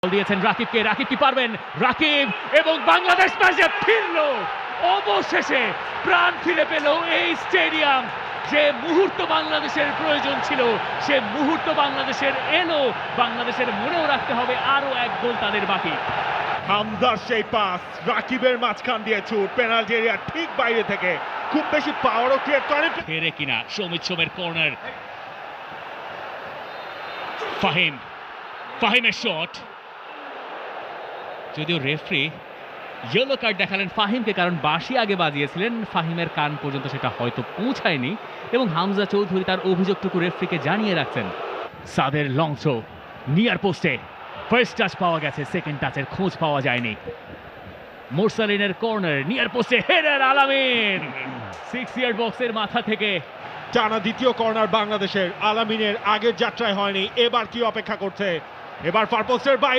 দিয়েছেন রাকিবকে, রাকিব কি পারবেন? রাকিব এবং বাংলাদেশ ম্যাচে ফিরলো। অবশেষে প্রাণ ফিরে পেল এই স্টেডিয়াম। যে মুহূর্ত বাংলাদেশের প্রয়োজন ছিল সে মুহূর্ত বাংলাদেশের এলো। বাংলাদেশের মনেও রাখতে হবে আরো এক গোল তাদের বাকি। হামজার সেই পাস রাকিবের মাঝখান দিয়ে ছুট পেনাল্টি এরিয়ার ঠিক বাইরে থেকে খুব বেশি পাওয়ারও ক্রিয়েট করে ফেরে কিনা সৌমিত সোমের কর্নার। ফাহিমের শট, যদিও রেফারি ইয়েলো কার্ড দেখালেন ফাহিমকে, কারণ বাঁশি আগে বাজিয়েছিলেন, ফাহিমের কান পর্যন্ত সেটা হয়তো পৌঁছায়নি এবং হামজা চৌধুরী তার অভিযোগটুকু রেফারিকে জানিয়ে রাখছেন। সাদের লং থ্রো নিয়ার পোস্টে, ফার্স্ট টাচ পাওয়া গেছে, সেকেন্ড টাচের খোঁজ পাওয়া যায়নি। মোরসালিনের কর্নার নিয়ার পোস্টে হেডার আলামিন 6 ইয়ার্ড বক্সের মাথা থেকে। টানা দ্বিতীয় কর্নার বাংলাদেশের। আলামিনের আগের যাত্রায় হয়নি, এবার কি অপেক্ষা করছে? এবার ফার পোস্টের বাইরে